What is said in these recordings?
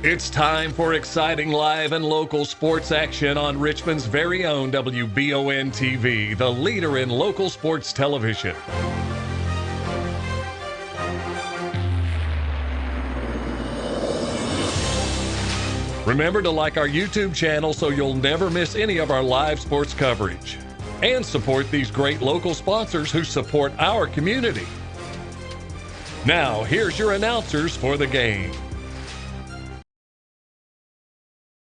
It's time for exciting live and local sports action on Richmond's very own WBON TV, the leader in local sports television. Remember to like our YouTube channel so you'll never miss any of our live sports coverage. And support these great local sponsors who support our community. Now, here's your announcers for the game.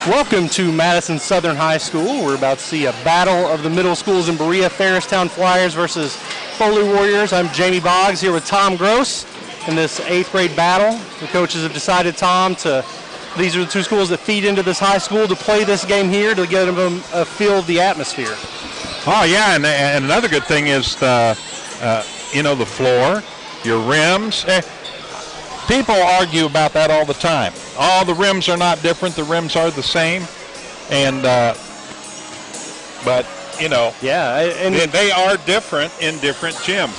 Welcome to Madison Southern High School. We're about to see a battle of the middle schools in Berea, Farristown Flyers versus Foley Warriors. I'm Jamie Boggs here with Tom Gross in this 8th grade battle. The coaches have decided, Tom, these are the two schools that feed into this high school to play this game here to get them a feel of the atmosphere. Oh, yeah, and another good thing is the floor, your rims. People argue about that all the time. Oh, the rims are not different. The rims are the same. And, yeah, and they are different in different gyms.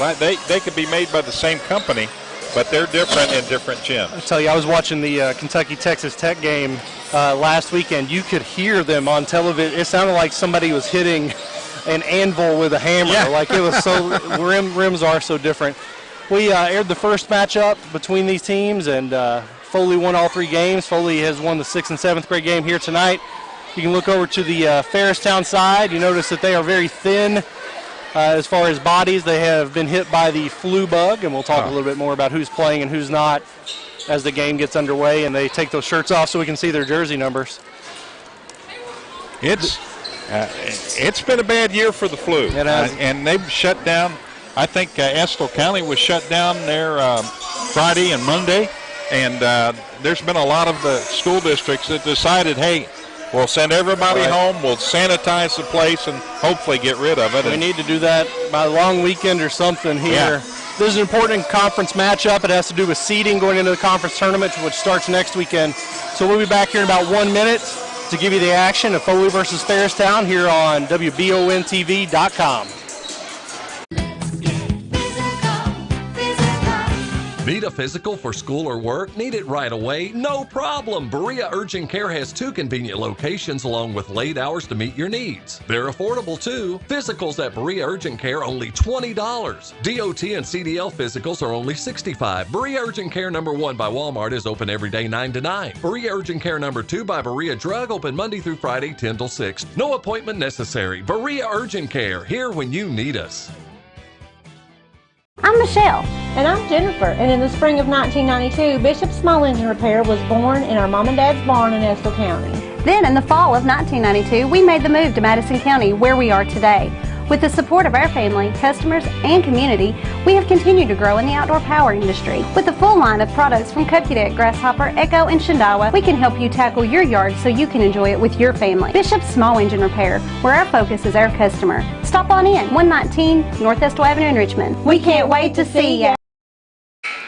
They could be made by the same company, but they're different in different gyms. I tell you, I was watching the Kentucky-Texas Tech game last weekend. You could hear them on television. It sounded like somebody was hitting an anvil with a hammer. Yeah. Like it was so, rims are so different. We aired the first matchup between these teams, and Foley won all 3 games. Foley has won the 6th and 7th grade game here tonight. You can look over to the Farristown side. You notice that they are very thin as far as bodies. They have been hit by the flu bug, and we'll talk a little bit more about who's playing and who's not as the game gets underway, and they take those shirts off so we can see their jersey numbers. It's been a bad year for the flu. It has. And they've shut down. I think Estill County was shut down there Friday and Monday, and there's been a lot of the school districts that decided, hey, we'll send everybody home, we'll sanitize the place, and hopefully get rid of it. We need to do that by a long weekend or something here. Yeah. This is an important conference matchup. It has to do with seeding going into the conference tournament, which starts next weekend. So we'll be back here in about 1 minute to give you the action of Foley versus Farristown here on WBONTV.com. Need a physical for school or work? Need it right away? No problem! Berea Urgent Care has 2 convenient locations along with late hours to meet your needs. They're affordable too. Physicals at Berea Urgent Care only $20. DOT and CDL physicals are only $65. Berea Urgent Care number 1 by Walmart is open every day 9 to 9. Berea Urgent Care number 2 by Berea Drug open Monday through Friday 10 till 6. No appointment necessary. Berea Urgent Care, here when you need us. I'm Michelle. And I'm Jennifer. And in the spring of 1992, Bishop Small Engine Repair was born in our mom and dad's barn in Estill County. Then in the fall of 1992, we made the move to Madison County, where we are today. With the support of our family, customers, and community, we have continued to grow in the outdoor power industry. With a full line of products from Kokudet, Grasshopper, Echo, and Shindawa, we can help you tackle your yard so you can enjoy it with your family. Bishop Small Engine Repair, where our focus is our customer. Stop on in, 119 North Estill Avenue in Richmond. We can't wait to see you.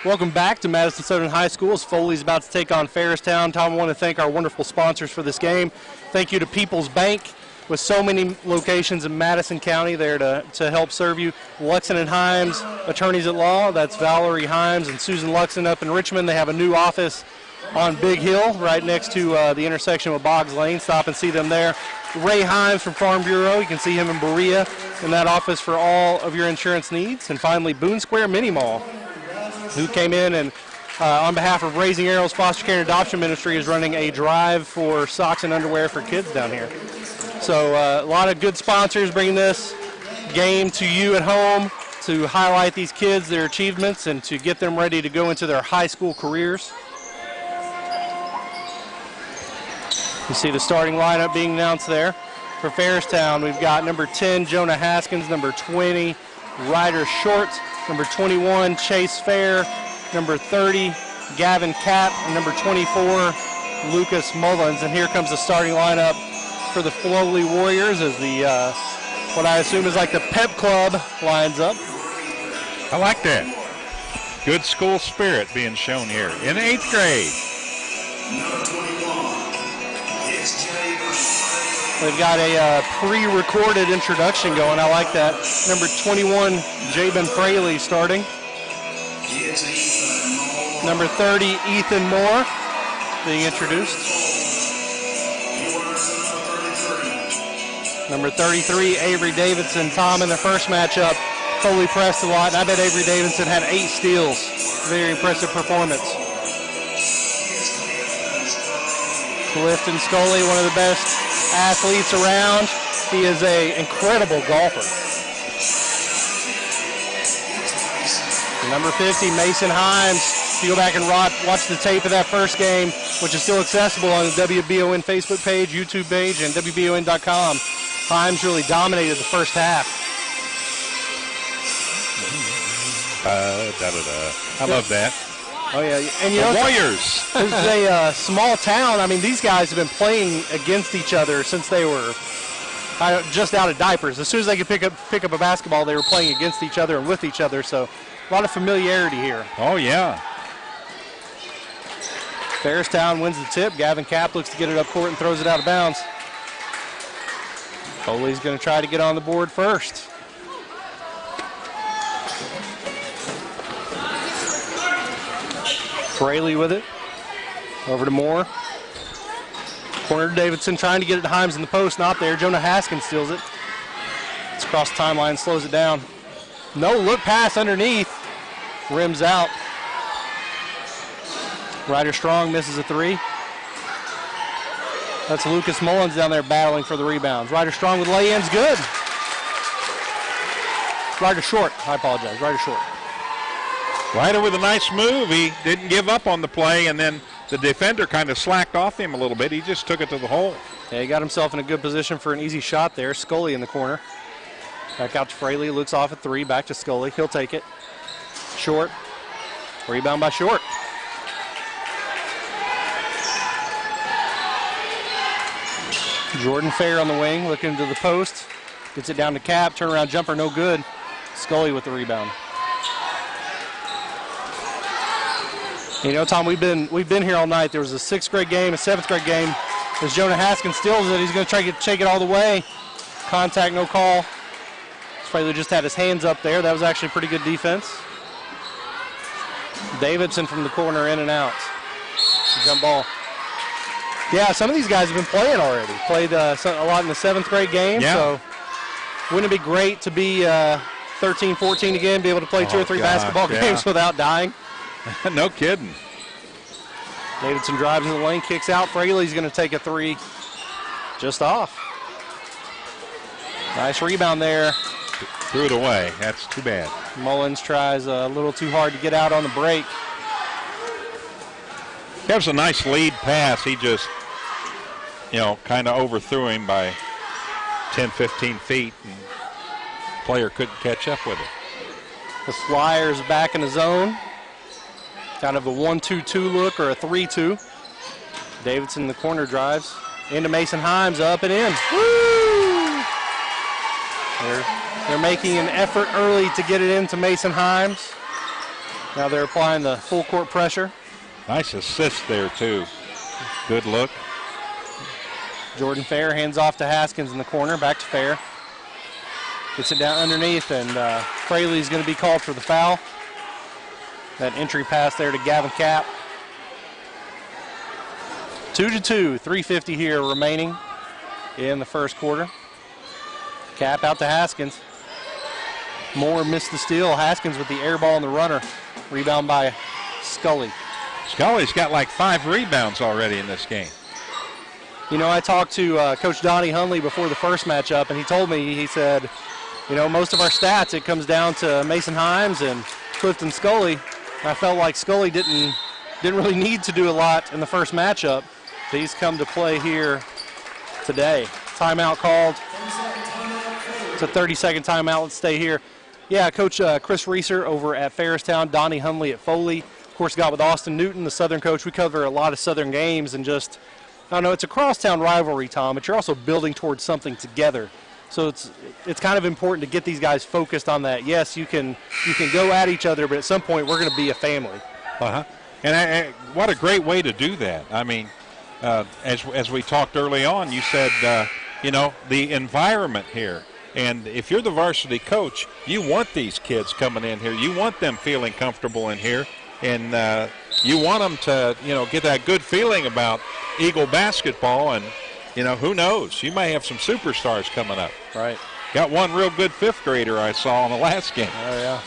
Welcome back to Madison Southern High School as Foley's about to take on Farristown. Tom, I want to thank our wonderful sponsors for this game. Thank you to People's Bank, with so many locations in Madison County there to help serve you. Luxon and Himes, attorneys at law, that's Valerie Himes and Susan Luxon up in Richmond. They have a new office on Big Hill right next to the intersection with Boggs Lane. Stop and see them there. Ray Himes from Farm Bureau, you can see him in Berea in that office for all of your insurance needs. And finally, Boone Square Mini Mall, who came in and on behalf of Raising Arrows Foster Care and Adoption Ministry is running a drive for socks and underwear for kids down here. So a lot of good sponsors bringing this game to you at home to highlight these kids, their achievements, and to get them ready to go into their high school careers. You see the starting lineup being announced there. For Farristown, we've got number 10, Jonah Haskins, number 20, Ryder Short, number 21, Chase Fair, number 30, Gavin Kapp, and number 24, Lucas Mullins. And here comes the starting lineup for the Foley Warriors as the what I assume is like the pep club lines up. I like that. Good school spirit being shown here in 8th grade. They've got a pre-recorded introduction going. I like that. Number 21, Jabin Fraley starting. Number 30, Ethan Moore. being introduced. Number 33, Avery Davidson. Tom, in their first matchup, Foley pressed a lot, and I bet Avery Davidson had 8 steals. Very impressive performance. Clifton Scully, one of the best athletes around. He is an incredible golfer. Number 50, Mason Himes. If you go back and watch the tape of that first game, which is still accessible on the WBON Facebook page, YouTube page, and WBON.com, Himes really dominated the first half. I love that. Oh, yeah. And the Warriors. This is a small town. I mean, these guys have been playing against each other since they were just out of diapers. As soon as they could pick up a basketball, they were playing against each other and with each other. So a lot of familiarity here. Oh, yeah. Farristown wins the tip. Gavin Kapp looks to get it up court and throws it out of bounds. Foley's going to try to get on the board first. Fraley with it. Over to Moore. Corner to Davidson, trying to get it to Himes in the post. Not there. Jonah Haskins steals it. It's across the timeline, slows it down. No look pass underneath. Rims out. Ryder Strong misses a 3. That's Lucas Mullins down there battling for the rebounds. Ryder Strong with lay-ins, good. Ryder Short, I apologize, Ryder Short. Ryder with a nice move. He didn't give up on the play, and then the defender kind of slacked off him a little bit. He just took it to the hole. Yeah, he got himself in a good position for an easy shot there. Scully in the corner. Back out to Fraley, looks off at 3, back to Scully. He'll take it. Short. Rebound by Short. Jordan Fair on the wing, looking to the post. Gets it down to Cap, turnaround jumper, no good. Scully with the rebound. You know, Tom, we've been here all night. There was a 6th grade game, a 7th grade game. As Jonah Haskins steals it, he's going to try to take it all the way. Contact, no call. Fraley just had his hands up there. That was actually pretty good defense. Davidson from the corner, in and out. Jump ball. Yeah, some of these guys have been playing already. Played a lot in the 7th grade game. Yeah. So wouldn't it be great to be 13, 14 again, be able to play 2 or 3 basketball games without dying? No kidding. Davidson drives in the lane, kicks out. Fraley's going to take a 3 just off. Nice rebound there. Threw it away. That's too bad. Mullins tries a little too hard to get out on the break. That was a nice lead pass. He just, kind of overthrew him by 10, 15 feet, and the player couldn't catch up with it. The Flyers back in the zone. Kind of a 1-2-2 look or a 3-2. Davidson in the corner drives. Into Mason Himes, up and in. Woo! They're making an effort early to get it into Mason Himes. Now they're applying the full court pressure. Nice assist there, too. Good look. Jordan Fair hands off to Haskins in the corner. Back to Fair. Gets it down underneath, and Fraley's going to be called for the foul. That entry pass there to Gavin Kapp. 2-2, 3:50 here remaining in the first quarter. Kapp out to Haskins. Moore missed the steal. Haskins with the air ball and the runner. Rebound by Scully. Scully's got like 5 rebounds already in this game. You know, I talked to Coach Donnie Hunley before the first matchup, and he told me, he said, most of our stats, it comes down to Mason Himes and Clifton Scully. I felt like Scully didn't really need to do a lot in the first matchup. But he's come to play here today. Timeout called. It's a 30-second timeout. Let's stay here. Yeah, Coach Chris Reeser over at Farristown, Donnie Hunley at Foley. Of course, got with Austin Newton, the Southern coach. We cover a lot of Southern games, and just, I don't know, it's a crosstown rivalry, Tom, but you're also building towards something together. So it's kind of important to get these guys focused on that. Yes, you can go at each other, but at some point we're going to be a family. Uh-huh. And what a great way to do that. I mean, as we talked early on, you said, the environment here. And if you're the varsity coach, you want these kids coming in here. You want them feeling comfortable in here. And you want them to, get that good feeling about Eagle basketball, and, who knows? You may have some superstars coming up. Right. Got one real good fifth grader I saw in the last game. Oh, yeah.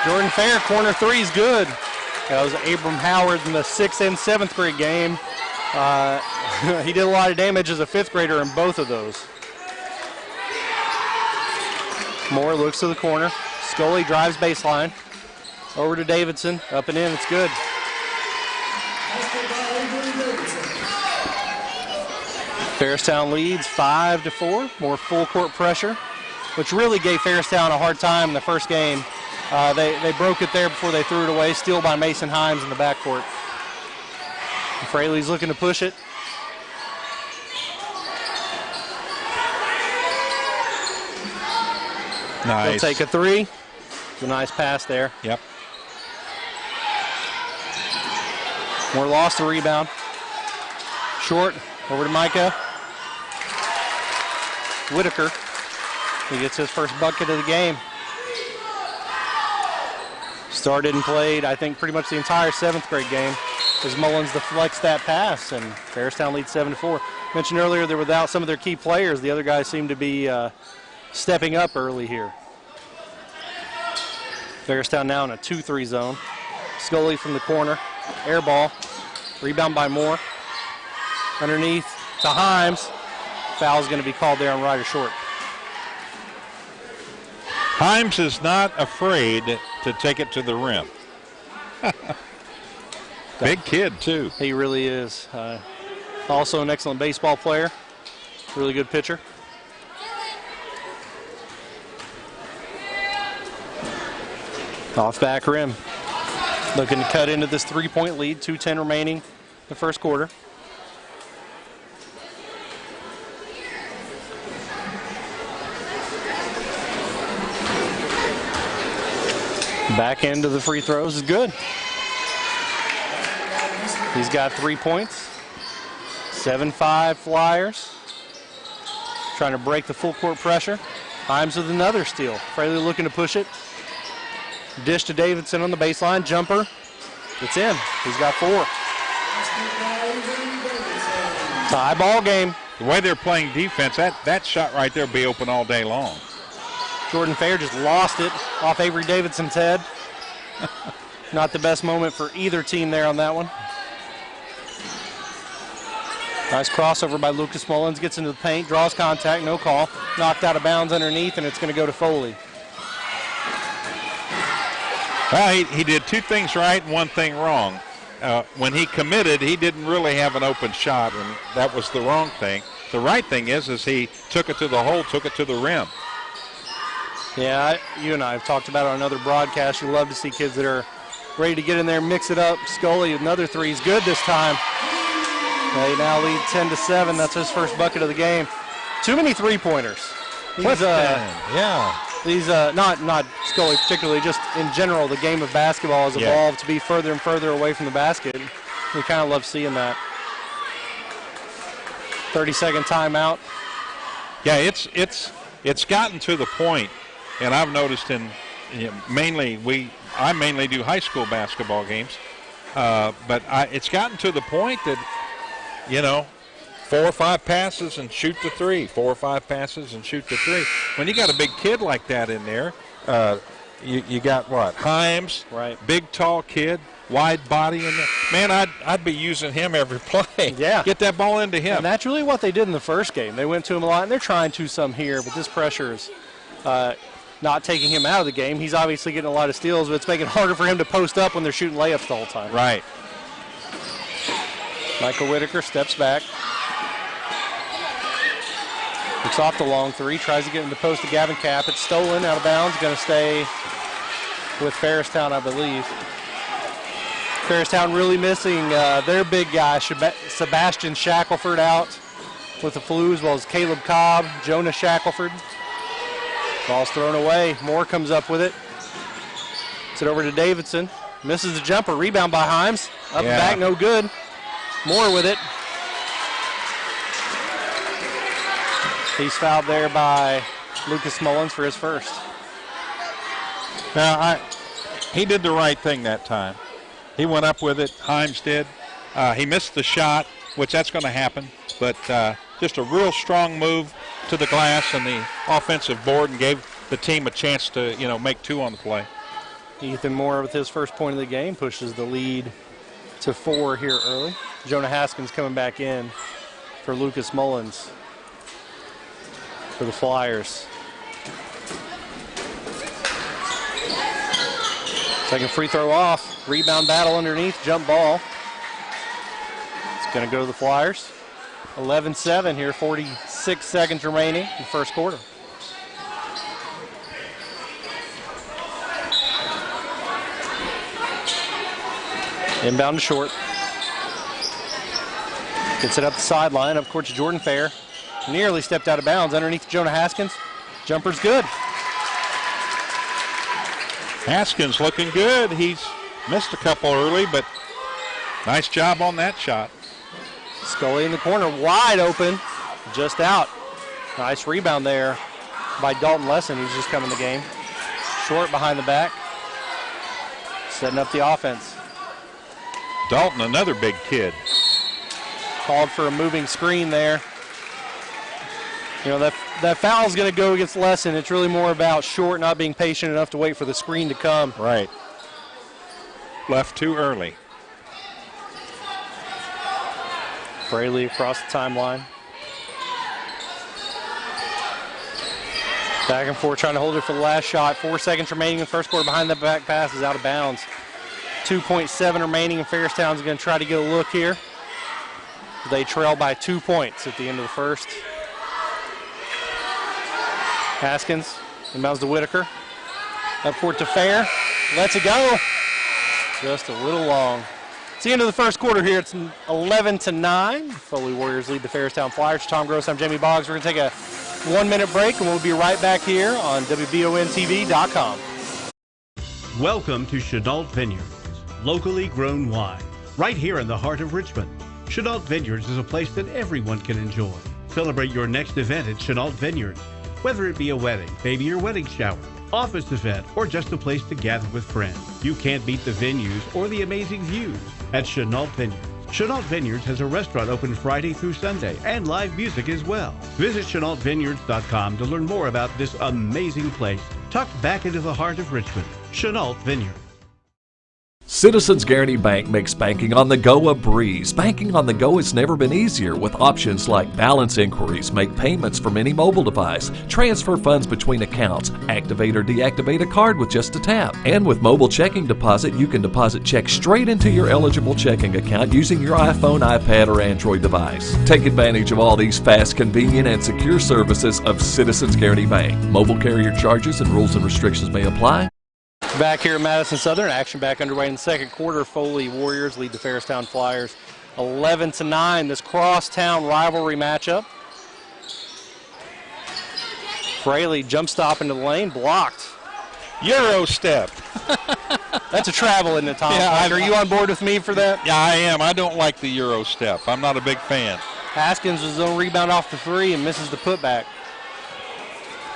Jordan Fair, corner three is good. That was Abram Howard in the 6th and 7th grade game. He did a lot of damage as a fifth grader in both of those. Moore looks to the corner. Scully drives baseline. Over to Davidson. Up and in. It's good. Farristown leads 5-4. More full court pressure, which really gave Farristown a hard time in the first game. They broke it there before they threw it away. Steal by Mason Himes in the backcourt. Fraley's looking to push it. Nice. They'll take a three. It's a nice pass there. Yep. Moore lost the rebound. Short, over to Micah. Whitaker. He gets his first bucket of the game. Started and played, I think, pretty much the entire 7th grade game as Mullins deflects that pass, and Farristown leads 7-4. Mentioned earlier they're without some of their key players. The other guys seem to be stepping up early here. Farristown now in a 2-3 zone. Scully from the corner. Air ball. Rebound by Moore. Underneath to Himes. Foul's going to be called there on Ryder Short. Himes is not afraid to take it to the rim. Big kid, too. He really is. Also an excellent baseball player. Really good pitcher. Off back rim. Looking to cut into this 3-point lead. 2:10 remaining in the first quarter. Back end of the free throws is good. He's got 3 points. 7-5 Flyers. Trying to break the full court pressure. Himes with another steal. Fraley looking to push it. Dish to Davidson on the baseline. Jumper. It's in. He's got 4. Tie ball game. The way they're playing defense, that shot right there will be open all day long. Jordan Fair just lost it off Avery Davidson's head. Not the best moment for either team there on that one. Nice crossover by Lucas Mullins. Gets into the paint, draws contact, no call. Knocked out of bounds underneath, and it's going to go to Foley. Well, he did 2 things right and 1 thing wrong. When he committed, he didn't really have an open shot, and that was the wrong thing. The right thing is he took it to the hole, took it to the rim. Yeah, you and I have talked about it on another broadcast. You love to see kids that are ready to get in there, mix it up. Scully, another 3 is good this time. They now lead 10-7. That's his first bucket of the game. Too many 3-pointers. These, not Scully particularly, just in general, the game of basketball has evolved to be further and further away from the basket. We kind of love seeing that. 30-second timeout. Yeah, it's gotten to the point, and I've noticed I mainly do high school basketball games, but it's gotten to the point that, 4 or 5 passes and shoot the 3. 4 or 5 passes and shoot the 3. When you got a big kid like that in there, you got what? Himes, right? Big tall kid, wide body in there. Man, I'd be using him every play. Yeah, get that ball into him. And that's really what they did in the first game. They went to him a lot, and they're trying to some here, but this pressure is not taking him out of the game. He's obviously getting a lot of steals, but it's making it harder for him to post up when they're shooting layups the whole time. Right. Michael Whitaker steps back. Looks off the long 3, tries to get in the post to Gavin Kapp. It's stolen, out of bounds, going to stay with Farristown, I believe. Farristown really missing their big guy, Sebastian Shackelford, out with the flu, as well as Caleb Cobb, Jonah Shackelford. Ball's thrown away. Moore comes up with it. Gets it over to Davidson. Misses the jumper. Rebound by Himes. Up and back, no good. Moore with it. He's fouled there by Lucas Mullins for his first. Now, he did the right thing that time. He went up with it. Himes did. He missed the shot, which that's going to happen. But just a real strong move to the glass and the offensive board, and gave the team a chance to, make 2 on the play. Ethan Moore with his first point of the game pushes the lead to 4 here early. Jonah Haskins coming back in for Lucas Mullins for the Flyers. Second free throw off. Rebound battle underneath. Jump ball. It's going to go to the Flyers. 11-7 here. 46 seconds remaining in the first quarter. Inbound to short. Gets it up the sideline. Up court to Jordan Fair. Nearly stepped out of bounds underneath Jonah Haskins. Jumper's good. Haskins looking good. He's missed a couple early, but nice job on that shot. Scully in the corner, wide open, just out. Nice rebound there by Dalton Lesson, who's just come in the game. Short behind the back, setting up the offense. Dalton, another big kid. Called for a moving screen there. That foul's going to go against Lesson. It's really more about Short not being patient enough to wait for the screen to come. Right. Left too early. Fraley across the timeline. Back and forth, trying to hold it for the last shot. 4 seconds remaining in the first quarter. Behind the back pass is out of bounds. 2.7 remaining, and Farristown's going to try to get a look here. They trail by 2 points at the end of the first. Haskins inbounds to Whitaker. Up court to Fair. Lets it go. Just a little long. It's the end of the first quarter here. It's 11-9. Foley Warriors lead the Farristown Flyers. Tom Gross, I'm Jamie Boggs. We're going to take a 1-minute break, and we'll be right back here on WBONTV.com. Welcome to Chenault Vineyards, locally grown wine, right here in the heart of Richmond. Chenault Vineyards is a place that everyone can enjoy. Celebrate your next event at Chenault Vineyards, whether it be a wedding, baby or wedding shower, office event, or just a place to gather with friends. You can't beat the venues or the amazing views at Chenault Vineyards. Chenault Vineyards has a restaurant open Friday through Sunday and live music as well. Visit ChenaultVineyards.com to learn more about this amazing place tucked back into the heart of Richmond. Chenault Vineyards. Citizens Guaranty Bank makes banking on the go a breeze. Banking on the go has never been easier with options like balance inquiries, make payments from any mobile device, transfer funds between accounts, activate or deactivate a card with just a tap. And with mobile checking deposit, you can deposit checks straight into your eligible checking account using your iPhone, iPad, or Android device. Take advantage of all these fast, convenient, and secure services of Citizens Guaranty Bank. Mobile carrier charges and rules and restrictions may apply. Back here at Madison Southern, action back underway in the second quarter. Foley Warriors lead the Farristown Flyers 11-9. This crosstown rivalry matchup. Fraley jump stop into the lane, blocked. Euro step. That's a travel, isn't it, Tom? Yeah, Are you on board with me for that? Yeah, I am. I don't like the Euro step. I'm not a big fan. Haskins was on rebound off the three and misses the putback.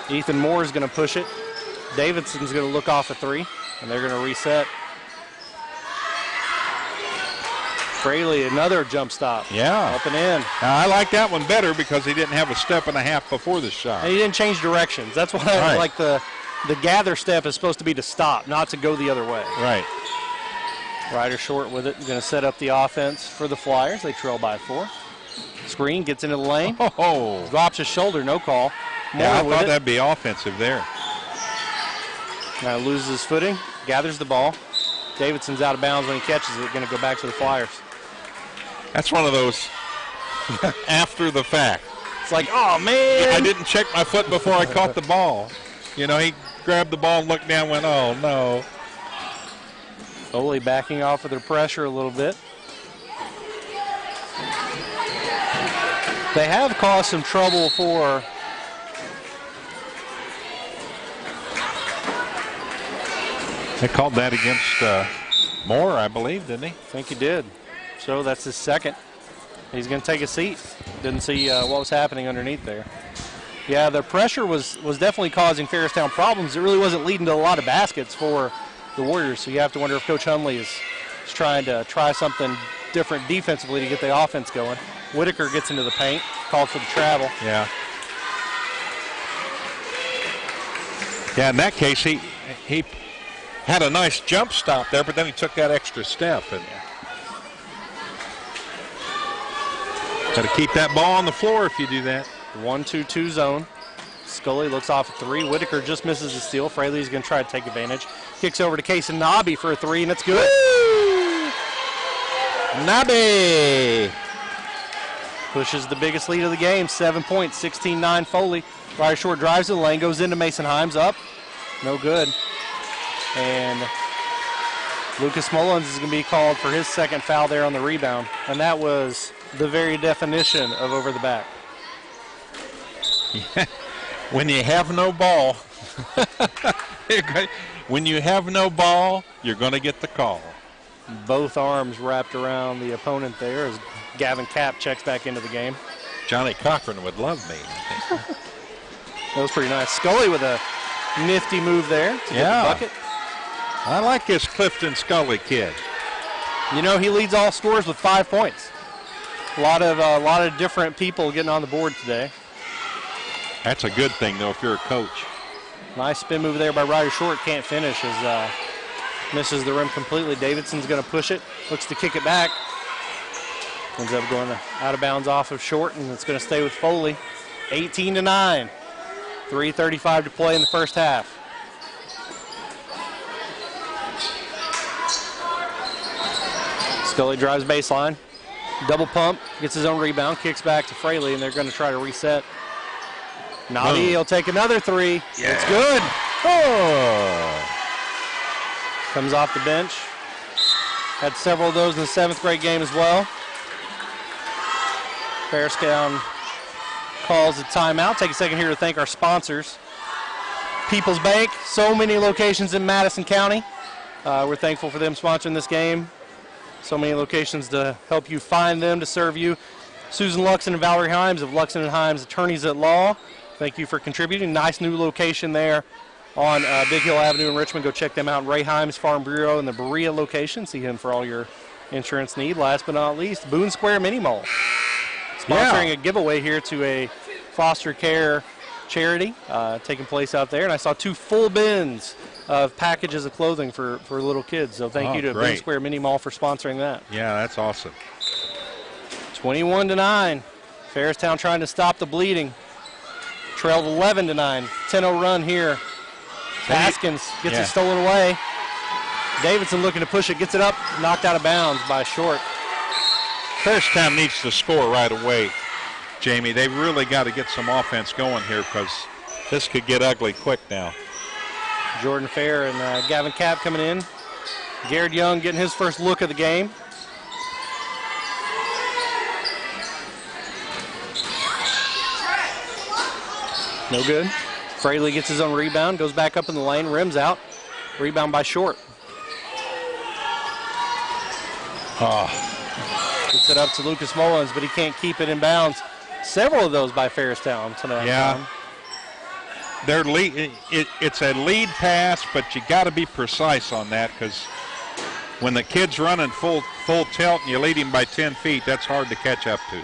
Ethan Moore is going to push it. Davidson's going to look off a three, and they're going to reset. Fraley, another jump stop. Yeah. Up and in. Now, I like that one better because he didn't have a step and a half before the shot. And he didn't change directions. That's why I like the gather step is supposed to be to stop, not to go the other way. Right. Ryder short with it. Going to set up the offense for the Flyers. They trail by 4. Screen gets into the lane. Oh. Drops his shoulder, no call. Yeah, I thought that'd be offensive there. Now loses his footing, gathers the ball. Davidson's out of bounds when he catches it. Going to go back to the Flyers. That's one of those after the fact. It's like, oh, man. I didn't check my foot before I caught the ball. You know, he grabbed the ball and looked down and went, oh, no. Foley backing off of their pressure a little bit. They have caused some trouble for They called that against Moore, I believe, didn't he? I think he did. So that's his second. He's going to take a seat. Didn't see what was happening underneath there. Yeah, the pressure was definitely causing Farristown problems. It really wasn't leading to a lot of baskets for the Warriors. So you have to wonder if Coach Hunley is He's trying to try something different defensively to get the offense going. Whitaker gets into the paint, called for the travel. Yeah. Yeah, in that case, he had a nice jump stop there, but then he took that extra step. And got to keep that ball on the floor if you do that. 1-2-2 zone. Scully looks off a three. Whitaker just misses the steal. Fraley's going to try to take advantage. Kicks over to Case and Nobby for a three, and it's good. Woo! Nobby pushes the biggest lead of the game, 7 points, 16-9 Foley. Ryder Short drives to the lane, goes into Mason Himes, up. No good. And Lucas Mullins is going to be called for his second foul there on the rebound. And that was the very definition of over the back. Yeah. When you have no ball, when you have no ball, you're going to get the call. Both arms wrapped around the opponent there as Gavin Kapp checks back into the game. Johnny Cochran would love me. That was pretty nice. Scully with a nifty move there to get the bucket. I like this Clifton Scully kid. You know, he leads all scorers with 5 points. A lot of different people getting on the board today. That's a good thing, though, if you're a coach. Nice spin move there by Ryder Short. Can't finish as misses the rim completely. Davidson's going to push it. Looks to kick it back. Ends up going out of bounds off of Short, and it's going to stay with Foley. 18-9. 3:35 to play in the first half. Scully drives baseline. Double pump. Gets his own rebound. Kicks back to Fraley, and they're going to try to reset. Nobby will take another three. Yeah. It's good. Oh. Comes off the bench. Had several of those in the 7th grade game as well. Farristown calls a timeout. Take a second here to thank our sponsors. People's Bank, so many locations in Madison County. We're thankful for them sponsoring this game. So many locations to help you find them, to serve you. Susan Luxon and Valerie Himes of Luxon and Himes Attorneys at Law. Thank you for contributing. Nice new location there on Big Hill Avenue in Richmond. Go check them out. Ray Himes Farm Bureau in the Berea location. See him for all your insurance need. Last but not least, Boone Square Mini Mall. Sponsoring a giveaway here to a foster care charity taking place out there. And I saw 2 full bins of packages of clothing for little kids. So thank you to Boone Square Mini Mall for sponsoring that. Yeah, that's awesome. 21-9. Farristown trying to stop the bleeding. Trailed 11-9. 10-0 run here. Haskins gets it stolen away. Davidson looking to push it, gets it up, knocked out of bounds by Short. Farristown needs to score right away, Jamie. They've really got to get some offense going here because this could get ugly quick now. Jordan Fair and Gavin Kapp coming in. Garrett Young getting his first look of the game. No good. Fraley gets his own rebound, goes back up in the lane, rims out. Rebound by Short. Gets it up to Lucas Mullins, but he can't keep it in bounds. Several of those by Farristown tonight. Yeah. Their lead, it's a lead pass, but you got to be precise on that because when the kid's running full tilt and you lead him by 10 feet, that's hard to catch up to.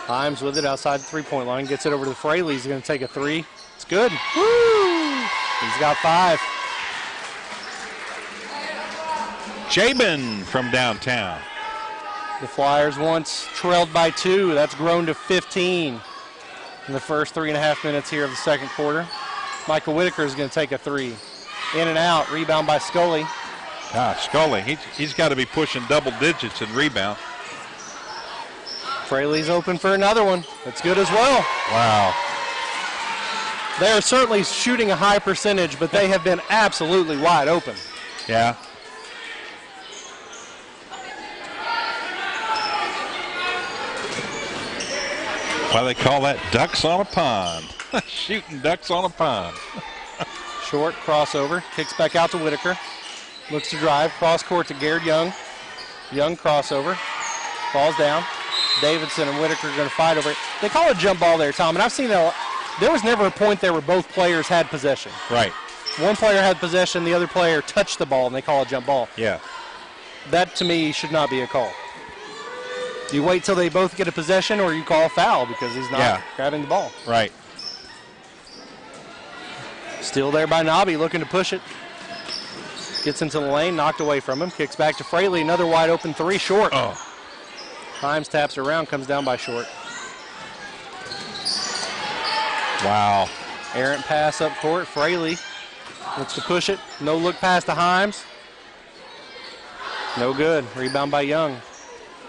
Himes with it outside the three-point line. Gets it over to Fraley. He's going to take a three. It's good. Woo! He's got 5. Jabin from downtown. The Flyers once trailed by 2. That's grown to 15 in the first 3.5 minutes here of the second quarter. Michael Whitaker is going to take a 3. In and out. Rebound by Scully. Scully, he's got to be pushing double digits in rebound. Fraley's open for another one. That's good as well. Wow. They are certainly shooting a high percentage, but they have been absolutely wide open. Yeah. Why they call that ducks on a pond. Shooting ducks on a pond. Short crossover. Kicks back out to Whitaker. Looks to drive. Cross court to Garrett Young. Young crossover. Falls down. Davidson and Whitaker are going to fight over it. They call it a jump ball there, Tom, and I've seen that. There was never a point there where both players had possession. Right. One player had possession, the other player touched the ball, and they call it a jump ball. Yeah. That, to me, should not be a call. You wait till they both get a possession, or you call foul because he's not grabbing the ball. Right. Still there by Nobby, looking to push it. Gets into the lane, knocked away from him. Kicks back to Fraley, another wide open three, short. Oh. Himes taps around, comes down by short. Wow. Errant pass up court. Fraley looks to push it. No look pass to Himes. No good. Rebound by Young.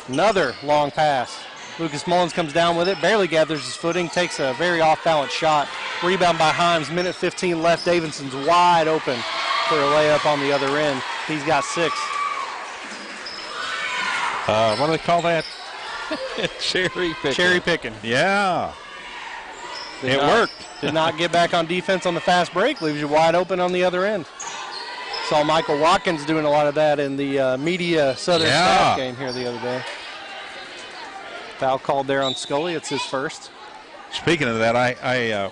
Another long pass. Lucas Mullins comes down with it, barely gathers his footing, takes a very off-balance shot. Rebound by Himes. Minute 15 left. Davidson's wide open for a layup on the other end. He's got 6. What do they call that? Cherry picking. Cherry picking. Yeah. It worked. Did not get back on defense on the fast break. Leaves you wide open on the other end. Saw Michael Watkins doing a lot of that in the media Southern staff game here the other day. Foul called there on Scully. It's his first. Speaking of that, I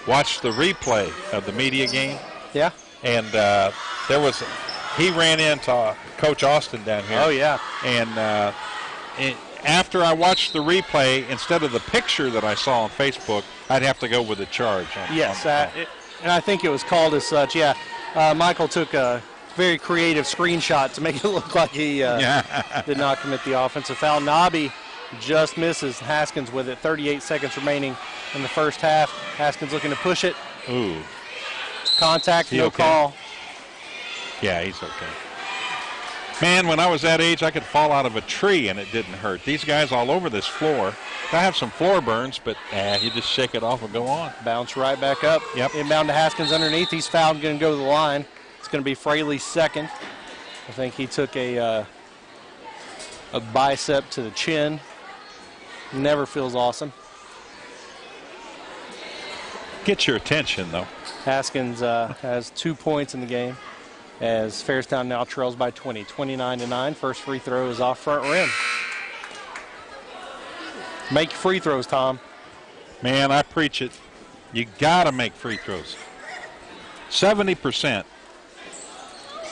watched the replay of the media game. Yeah. And he ran into Coach Austin down here. Oh, yeah. And after I watched the replay, instead of the picture that I saw on Facebook, I'd have to go with the charge. Yes, and I think it was called as such, yeah. Michael took a very creative screenshot to make it look like he did not commit the offensive foul. Nobby just misses Haskins with it. 38 seconds remaining in the first half. Haskins looking to push it. Ooh. Contact, no call. Yeah, he's okay. Man, when I was that age, I could fall out of a tree and it didn't hurt. These guys all over this floor, I have some floor burns, but you just shake it off and go on. Bounce right back up. Yep. Inbound to Haskins underneath. He's fouled, going to go to the line. It's going to be Fraley's second. I think he took a bicep to the chin. Never feels awesome. Get your attention, though. Haskins has 2 points in the game as Farristown now trails by 20, 29-9. First free throw is off front rim. Make your free throws, Tom. Man, I preach it. You got to make free throws. 70%.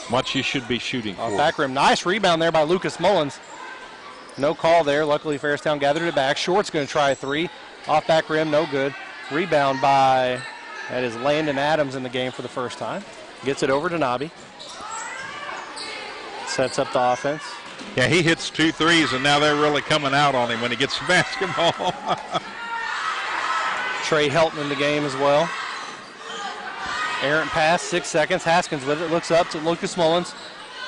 What you should be shooting for. Back rim. Nice rebound there by Lucas Mullins. No call there. Luckily, Farristown gathered it back. Short's going to try a 3. Off back rim, no good. Rebound by, that is Landon Adams in the game for the first time. Gets it over to Nobby. Sets up the offense. Yeah, he hits 2 threes, and now they're really coming out on him when he gets the basketball. Trey Helton in the game as well. Errant pass, 6 seconds. Haskins with it, looks up to Lucas Mullins.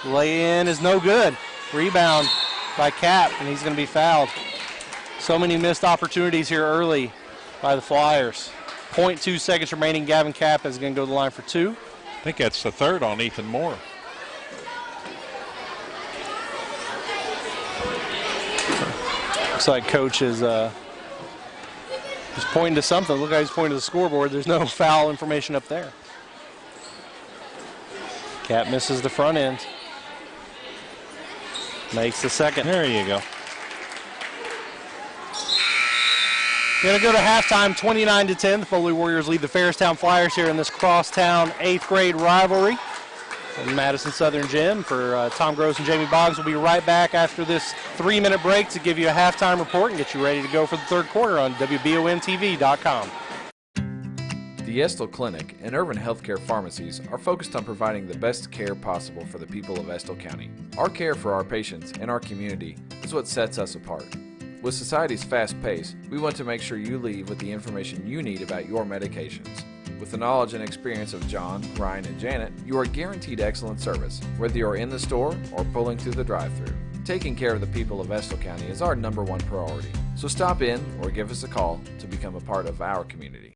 Lay-in is no good. Rebound by Cap, and he's going to be fouled. So many missed opportunities here early by the Flyers. 0.2 seconds remaining. Gavin Cap is going to go to the line for 2. I think that's the third on Ethan Moore. Looks like Coach is pointing to something. Look like he's pointing to the scoreboard. There's no foul information up there. Cap misses the front end. Makes the second. There you go. Going to go to halftime, 29-10. The Foley Warriors lead the Farristown Flyers here in this crosstown 8th grade rivalry in Madison Southern Gym. For Tom Gross and Jamie Boggs, we'll be right back after this 3-minute break to give you a halftime report and get you ready to go for the third quarter on WBONTV.com. The Estill Clinic and Urban Healthcare Pharmacies are focused on providing the best care possible for the people of Estill County. Our care for our patients and our community is what sets us apart. With society's fast pace, we want to make sure you leave with the information you need about your medications. With the knowledge and experience of John, Ryan, and Janet, you are guaranteed excellent service, whether you're in the store or pulling through the drive-thru. Taking care of the people of Estill County is our #1 priority. So stop in or give us a call to become a part of our community.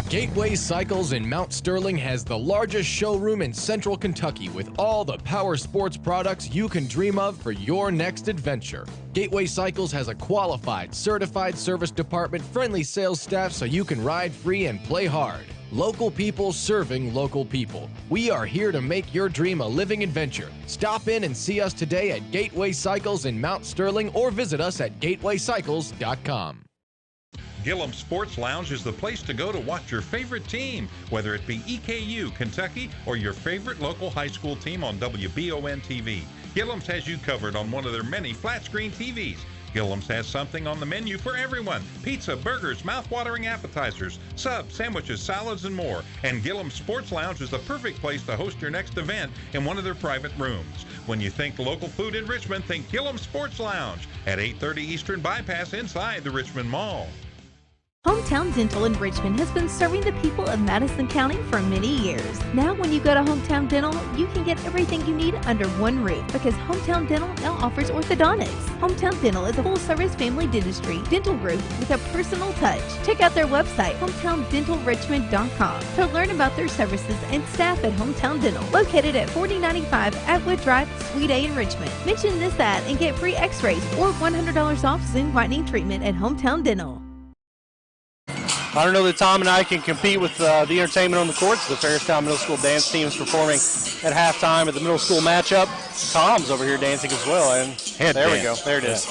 Gateway Cycles in Mount Sterling has the largest showroom in Central Kentucky with all the power sports products you can dream of for your next adventure. Gateway Cycles has a qualified, certified service department, friendly sales staff so you can ride free and play hard. Local people serving local people. We are here to make your dream a living adventure. Stop in and see us today at Gateway Cycles in Mount Sterling or visit us at gatewaycycles.com. Gillum Sports Lounge is the place to go to watch your favorite team, whether it be EKU, Kentucky, or your favorite local high school team on WBON TV. Gillum's has you covered on one of their many flat-screen TVs. Gillum's has something on the menu for everyone. Pizza, burgers, mouth-watering appetizers, subs, sandwiches, salads, and more. And Gillum Sports Lounge is the perfect place to host your next event in one of their private rooms. When you think local food in Richmond, think Gillum Sports Lounge at 830 Eastern Bypass inside the Richmond Mall. Hometown Dental in Richmond has been serving the people of Madison County for many years. Now when you go to Hometown Dental, you can get everything you need under one roof because Hometown Dental now offers orthodontics. Hometown Dental is a full-service family dentistry dental group with a personal touch. Check out their website, hometowndentalrichmond.com, to learn about their services and staff at Hometown Dental, located at 4095 Atwood Drive, Suite A in Richmond. Mention this ad and get free x-rays or $100 off Zoom whitening treatment at Hometown Dental. I don't know that Tom and I can compete with the entertainment on the courts. The Farristown Middle School dance team is performing at halftime at the middle school matchup. Tom's over here dancing as well, and there we go. There it is.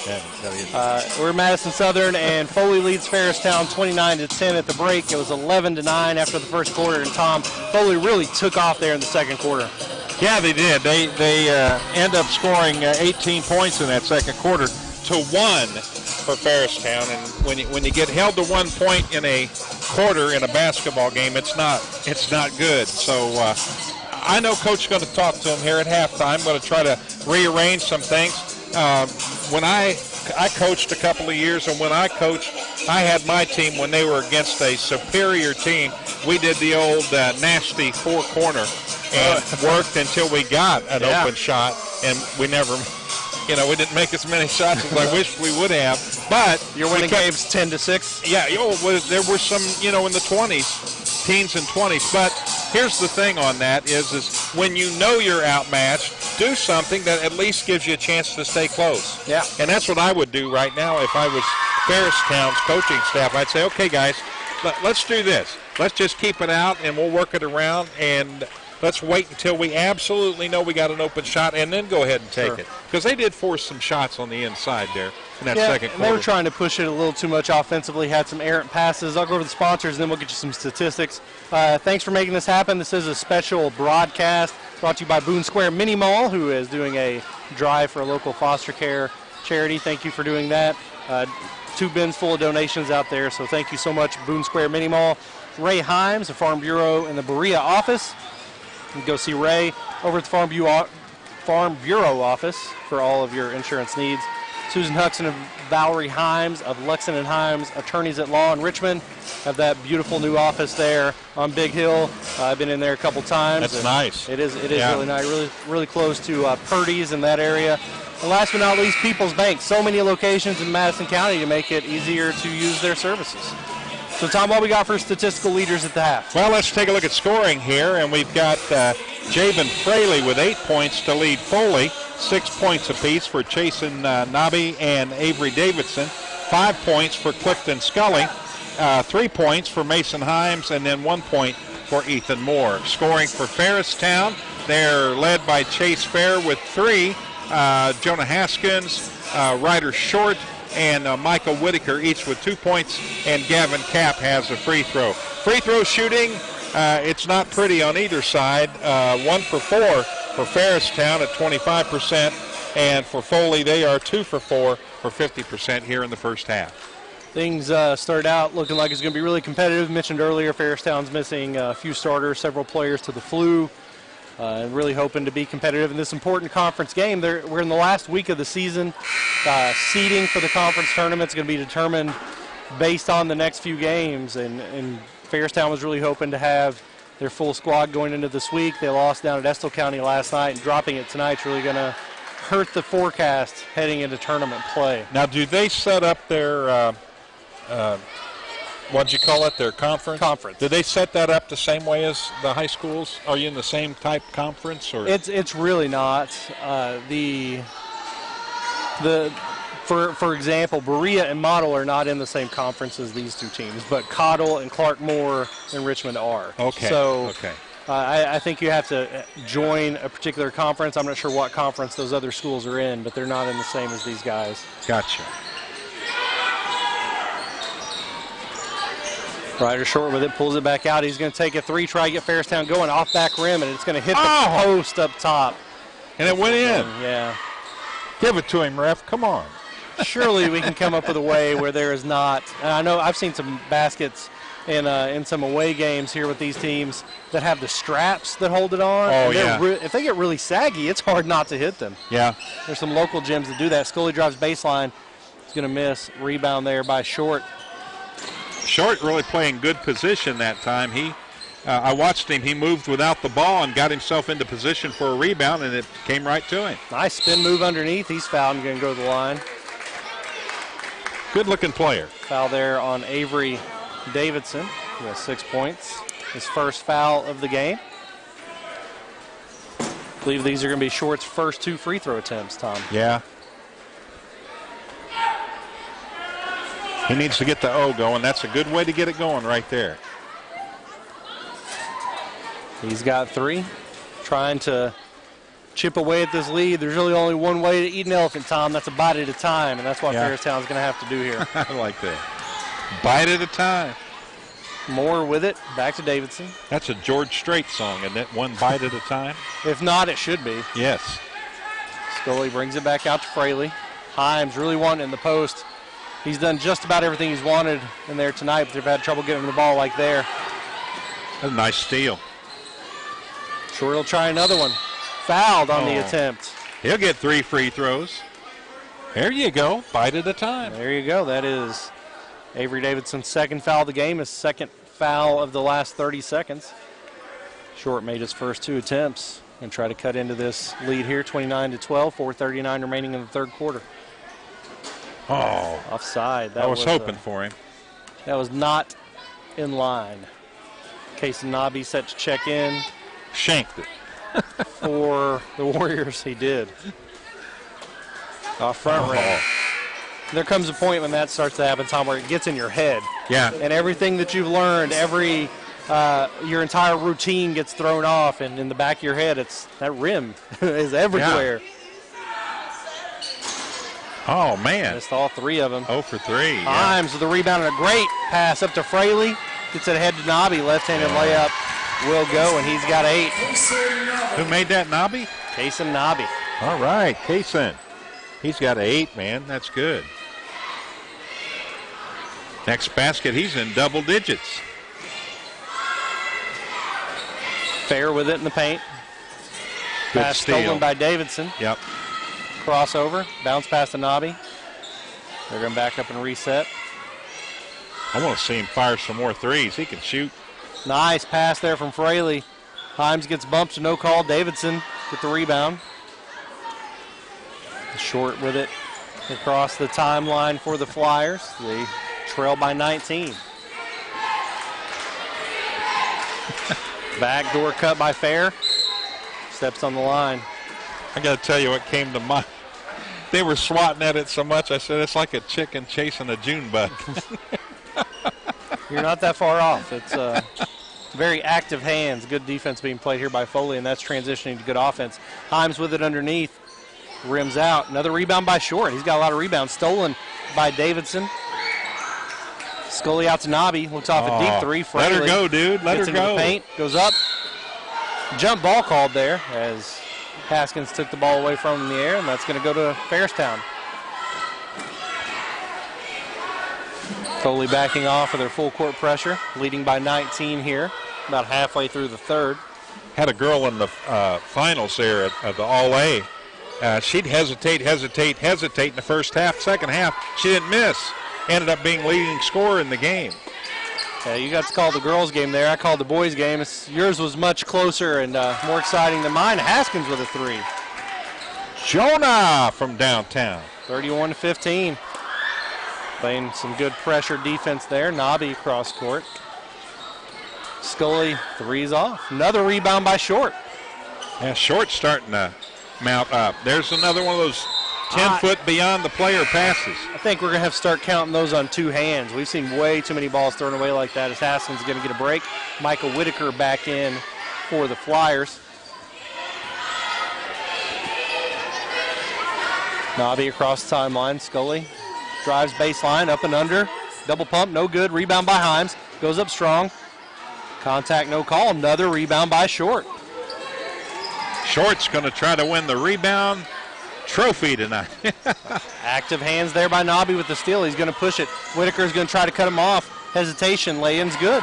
We're Madison Southern, and Foley leads Farristown 29-10 at the break. It was 11-9 after the first quarter, and Tom, Foley really took off there in the second quarter. Yeah, they did. They end up scoring 18 points in that second quarter to 1 for Farristown, and when you get held to 1 point in a quarter in a basketball game, it's not good. So I know Coach is going to talk to him here at halftime. I'm going to try to rearrange some things. When I coached a couple of years, and when I coached, I had my team when they were against a superior team. We did the old nasty four-corner and worked until we got an open shot, and we never. We didn't make as many shots as I wish we would have. But you're winning games 10-6. Yeah, there were some, in the 20s, teens and 20s. But here's the thing on that is when you know you're outmatched, do something that at least gives you a chance to stay close. Yeah. And that's what I would do right now if I was Farristown's coaching staff. I'd say, okay, guys, let's do this. Let's just keep it out, and we'll work it around, and let's wait until we absolutely know we got an open shot and then go ahead and take it. Because they did force some shots on the inside there in that second quarter. They were trying to push it a little too much offensively, had some errant passes. I'll go to the sponsors, and then we'll get you some statistics. Thanks for making this happen. This is a special broadcast brought to you by Boone Square Mini Mall, who is doing a drive for a local foster care charity. Thank you for doing that. 2 bins full of donations out there, so thank you so much, Boone Square Mini Mall. Ray Himes, the Farm Bureau in the Berea office. You can go see Ray over at the Farm Bureau office for all of your insurance needs. Susan Huxon and Valerie Himes of Luxon and Himes, attorneys at law in Richmond, have that beautiful new office there on Big Hill. I've been in there a couple times. That's nice. It is really nice, really close to Purdy's in that area. And last but not least, People's Bank. So many locations in Madison County to make it easier to use their services. So, Tom, what we got for statistical leaders at the half? Well, let's take a look at scoring here, and we've got Jabin Fraley with 8 points to lead Foley, 6 points apiece for Chasen Nobby and Avery Davidson, 5 points for Clifton Scully, 3 points for Mason Himes, and then 1 point for Ethan Moore. Scoring for Farristown, they're led by Chase Fair with 3, Jonah Haskins, Ryder Short, and Michael Whitaker each with 2 points, and Gavin Kapp has a free throw. Free throw shooting, it's not pretty on either side. 1 for 4 for Farristown at 25%, and for Foley they are 2 for 4 for 50% here in the first half. Things started out looking like it's going to be really competitive. Mentioned earlier, Farristown's missing a few starters, several players to the flu. And really hoping to be competitive in this important conference game. We're in the last week of the season. Seeding for the conference tournament is going to be determined based on the next few games. And Farristown was really hoping to have their full squad going into this week. They lost down at Estill County last night, and dropping it tonight is really going to hurt the forecast heading into tournament play. Now, do they set up their what'd you call it, their conference? Conference. Did they set that up the same way as the high schools? Are you in the same type conference? Or It's really not. For example, Berea and Model are not in the same conference as these two teams, but Cottle and Clark Moore and Richmond are. Okay. So I think you have to join a particular conference. I'm not sure what conference those other schools are in, but they're not in the same as these guys. Gotcha. Ryder short with it, pulls it back out. He's going to take a three, try to get Farristown going off back rim, and it's going to hit the post up top. And it went in. Yeah. Give it to him, ref. Come on. Surely we can come up with a way where there is not. And I know I've seen some baskets in some away games here with these teams that have the straps that hold it on. Oh, yeah. If they get really saggy, it's hard not to hit them. Yeah. There's some local gyms that do that. Scully drives baseline. He's going to miss. Rebound there by Short. Short really playing good position that time. I watched him. He moved without the ball and got himself into position for a rebound, and it came right to him. Nice spin move underneath. He's fouled and going to go to the line. Good-looking player. Foul there on Avery Davidson, who has 6 points. His first foul of the game. I believe these are going to be Short's first 2 free throw attempts, Tom. Yeah. He needs to get the O going. That's a good way to get it going right there. He's got 3. Trying to chip away at this lead. There's really only one way to eat an elephant, Tom. That's a bite at a time, and that's what Farristown's going to have to do here. I like that. Bite at a time. Moore with it. Back to Davidson. That's a George Strait song, isn't it? One bite at a time? If not, it should be. Yes. Scully brings it back out to Fraley. Himes really wanting in the post. He's done just about everything he's wanted in there tonight, but they've had trouble getting him the ball like there. That's a nice steal. Short will try another one. Fouled on the attempt. He'll get 3 free throws. There you go. Bite at a time. There you go. That is Avery Davidson's second foul of the game, his second foul of the last 30 seconds. Short made his first 2 attempts and try to cut into this lead here, 29-12, 4:39 remaining in the third quarter. Oh. Offside. I was hoping for him. That was not in line. Casey Nobby set to check in. Shanked it. For the Warriors, he did. Off front rim. There comes a point when that starts to happen, Tom, where it gets in your head. Yeah. And everything that you've learned, your entire routine gets thrown off, and in the back of your head, it's that rim is everywhere. Yeah. Oh, man. Missed all 3 of them. 0 for 3. Himes with the rebound and a great pass up to Fraley. Gets it ahead to Nobby. Left-handed layup will go, and he's got 8. Who made that, Nobby? Kaysen Nobby. All right, Kaysen. He's got 8, man. That's good. Next basket, he's in double digits. Fair with it in the paint. Good Pass steal. stolen by Davidson. Yep. Crossover. Bounce pass to Nobby. They're going to back up and reset. I want to see him fire some more threes. He can shoot. Nice pass there from Fraley. Himes gets bumped, no call. Davidson with the rebound. Short with it across the timeline for the Flyers. They trail by 19. Backdoor cut by Fair. Steps on the line. I got to tell you what came to mind. They were swatting at it so much, I said it's like a chicken chasing a June bug. You're not that far off. It's very active hands. Good defense being played here by Foley, and that's transitioning to good offense. Himes with it underneath. Rims out. Another rebound by Short. He's got a lot of rebounds. Stolen by Davidson. Scully out to Nobby. Looks off a deep 3. Fraley let her go, dude. Let her into go. The paint. Goes up. Jump ball called there as Haskins took the ball away from him in the air, and that's going to go to Farristown. Foley backing off with their full court pressure, leading by 19 here, about halfway through the third. Had a girl in the finals there at the All-A. She'd hesitate in the first half. Second half, she didn't miss. Ended up being leading scorer in the game. Yeah, you got to call the girls' game there. I called the boys' game. Yours was much closer and more exciting than mine. Haskins with a 3. Jonah from downtown. 31-15. Playing some good pressure defense there. Nobby across court. Scully, 3's off. Another rebound by Short. Yeah, Short's starting to mount up. There's another one of those 10-foot beyond the player passes. I think we're going to have to start counting those on 2 hands. We've seen way too many balls thrown away like that as Haskins is going to get a break. Michael Whitaker back in for the Flyers. Nobby across the timeline. Scully drives baseline, up and under. Double pump, no good. Rebound by Himes. goes up strong. Contact, no call. Another rebound by Short. Short's going to try to win the rebound trophy tonight. Active hands there by Nobby with the steal. He's going to push it. Whitaker's going to try to cut him off. Hesitation. Lay-in's good.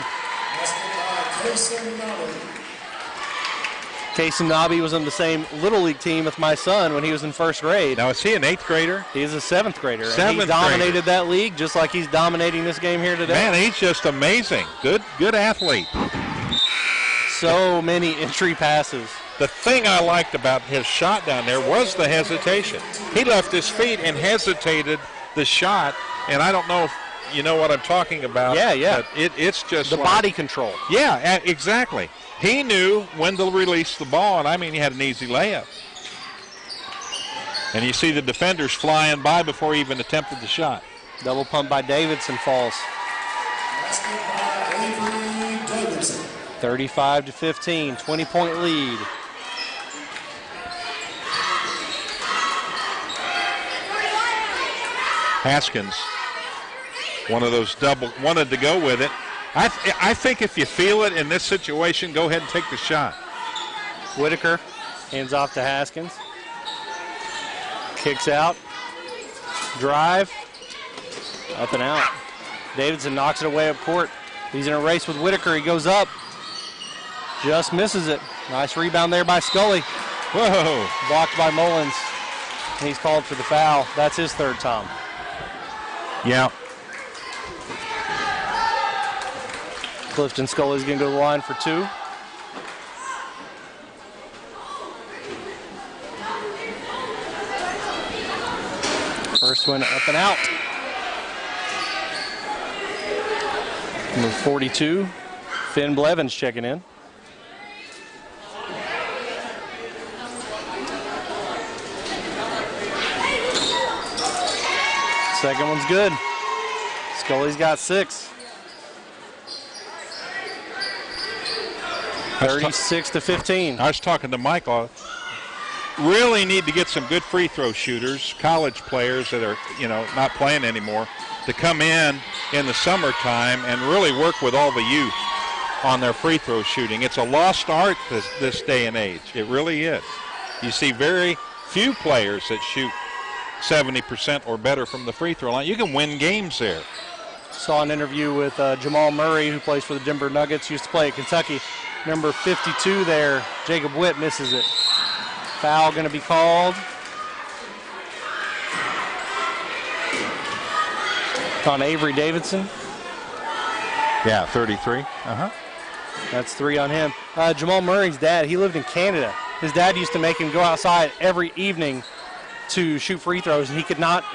Casey Nobby was on the same Little League team with my son when he was in first grade. Now, is he an 8th grader? He is a 7th grader. And he 7th dominated grader. that league just like he's dominating this game here today. Man, he's just amazing. Good athlete. So many entry passes. The thing I liked about his shot down there was the hesitation. He left his feet and hesitated the shot, and I don't know if you know what I'm talking about. Yeah. But it's just the like, body control. Yeah, exactly. He knew when to release the ball, and I mean, he had an easy layup. And you see the defenders flying by before he even attempted the shot. Double pump by Davidson falls. 35-15, 20-point lead. Haskins, one of those double, wanted to go with it. I think if you feel it in this situation, go ahead and take the shot. Whitaker hands off to Haskins. Kicks out. Drive. Up and out. Davidson knocks it away up court. He's in a race with Whitaker. He goes up. Just misses it. Nice rebound there by Scully. Whoa. Blocked by Mullins. And he's called for the foul. That's his third time. Yeah. Clifton Scully's going to go to the line for 2. First one up and out. Number 42, Finn Blevins checking in. Second one's good. Scully's got 6. 36-15. I was talking to Michael. Really need to get some good free throw shooters, college players that are, not playing anymore, to come in the summertime and really work with all the youth on their free throw shooting. It's a lost art this day and age. It really is. You see very few players that shoot 70% or better from the free throw line. You can win games there. Saw an interview with Jamal Murray, who plays for the Denver Nuggets, used to play at Kentucky. Number 52 there, Jacob Witt, misses it. Foul going to be called. On Avery Davidson. Yeah, 33. That's 3 on him. Jamal Murray's dad, he lived in Canada. His dad used to make him go outside every evening to shoot free throws, and he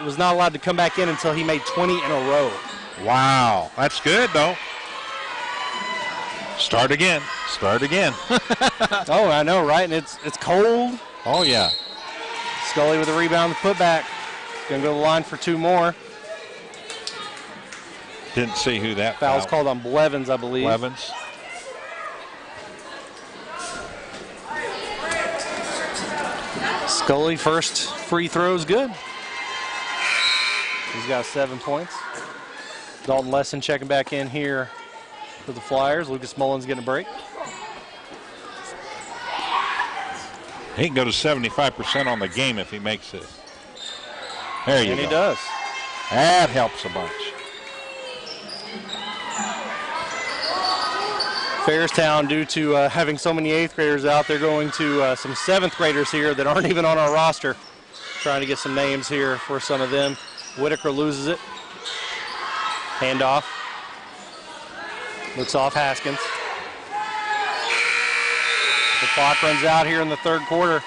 was not allowed to come back in until he made 20 in a row. Wow, that's good though. Start again. Oh, I know, right? And it's cold. Oh yeah. Scully with a rebound, the putback. Gonna go to the line for 2 more. Didn't see who that foul's called on Blevins, I believe. Blevins. Scully, first free throw's good. He's got 7 points. Dalton Lesson checking back in here for the Flyers. Lucas Mullins getting a break. He can go to 75% on the game if he makes it. There you go. And he does. That helps a bunch. Farristown, due to having so many 8th graders out, they're going to some 7th graders here that aren't even on our roster. Trying to get some names here for some of them. Whitaker loses it. Handoff. Looks off Haskins. The clock runs out here in the third quarter.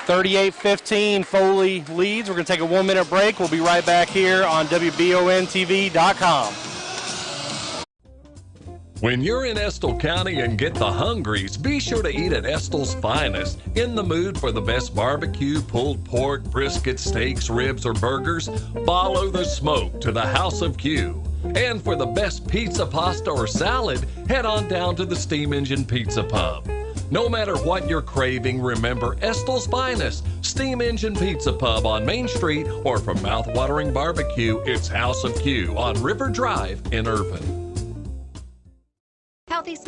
38-15, Foley leads. We're going to take a 1-minute break. We'll be right back here on WBONTV.com. When you're in Estill County and get the hungries, be sure to eat at Estill's Finest. In the mood for the best barbecue, pulled pork, brisket, steaks, ribs, or burgers? Follow the smoke to the House of Q. And for the best pizza, pasta, or salad, head on down to the Steam Engine Pizza Pub. No matter what you're craving, remember Estill's Finest, Steam Engine Pizza Pub on Main Street, or for mouth-watering barbecue, it's House of Q on River Drive in Irvin.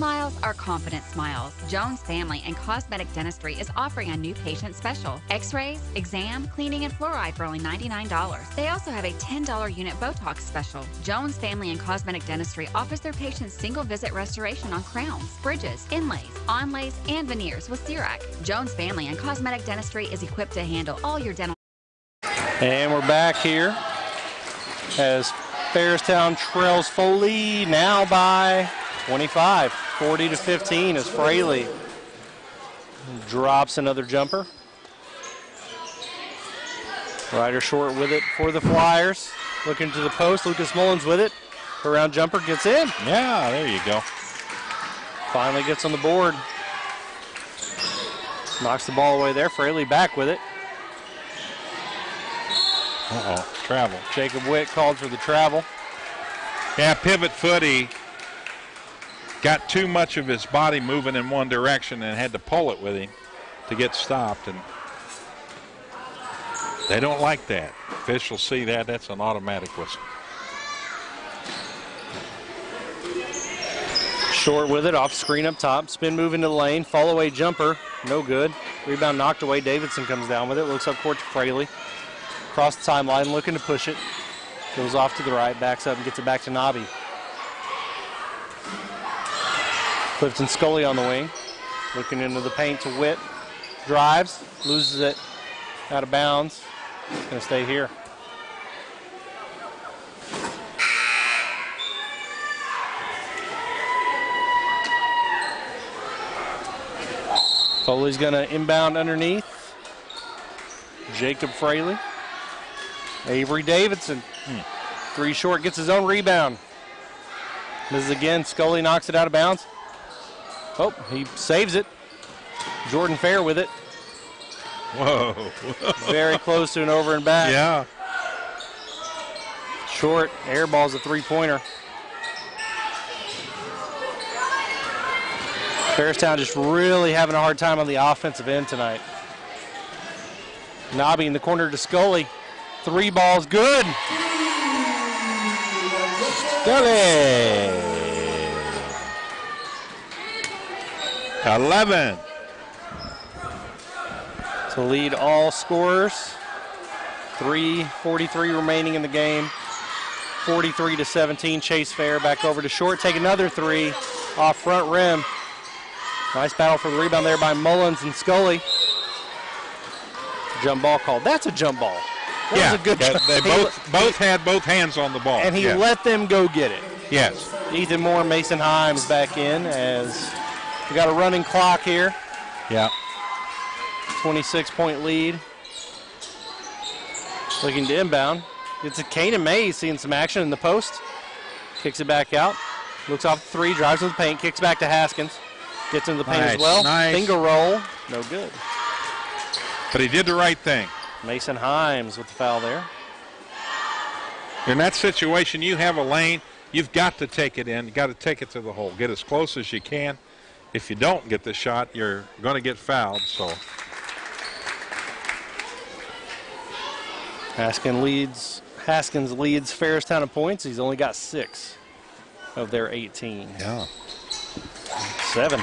smiles are confident smiles. Jones Family and Cosmetic Dentistry is offering a new patient special. X-rays, exam, cleaning, and fluoride for only $99. They also have a $10 unit Botox special. Jones Family and Cosmetic Dentistry offers their patients single-visit restoration on crowns, bridges, inlays, onlays, and veneers with CERAC. Jones Family and Cosmetic Dentistry is equipped to handle all your dental. And we're back here as Farristown trails Foley now by 25, 40-15 as Fraley drops another jumper. Ryder short with it for the Flyers. Looking to the post, Lucas Mullins with it. Around jumper gets in. Yeah, there you go. Finally gets on the board. Knocks the ball away there. Fraley back with it. Travel. Jacob Witt called for the travel. Yeah, pivot foot. He got too much of his body moving in one direction and had to pull it with him to get stopped. And they don't like that. Officials see that. That's an automatic whistle. Short with it, off screen up top. Spin move into the lane. Fall away jumper. No good. Rebound knocked away. Davidson comes down with it. Looks up court to Fraley. Across the timeline, looking to push it. Goes off to the right, backs up and gets it back to Nobby. Clifton Scully on the wing. Looking into the paint to Witt. Drives, loses it out of bounds. It's going to stay here. Foley's going to inbound underneath. Jacob Fraley. Avery Davidson. Three short, gets his own rebound. Misses again. Scully knocks it out of bounds. Oh, he saves it. Jordan Fair with it. Whoa. Very close to an over and back. Yeah. Short, air ball's a three-pointer. Farristown just really having a hard time on the offensive end tonight. Nobby in the corner to Scully. Three balls, good. Scully. 11. To lead all scorers. 3:43 remaining in the game. 43-17. Chase Fair back over to short. Take another three off front rim. Nice battle for the rebound there by Mullins and Scully. Jump ball called. That's a jump ball. That was a good jump. They both had both hands on the ball. And he let them go get it. Yes. Ethan Moore, Mason Himes back in as we got a running clock here. Yeah. 26-point lead. Looking to inbound. It's a Kanan Mays seeing some action in the post. Kicks it back out. Looks off the three, drives to the paint, kicks back to Haskins. Gets into the paint as well. Nice. Finger roll. No good. But he did the right thing. Mason Himes with the foul there. In that situation, you have a lane. You've got to take it in. You've got to take it to the hole. Get as close as you can. If you don't get the shot, you're going to get fouled. So Haskins leads Farristown in points. He's only got 6 of their 18. Yeah. 7.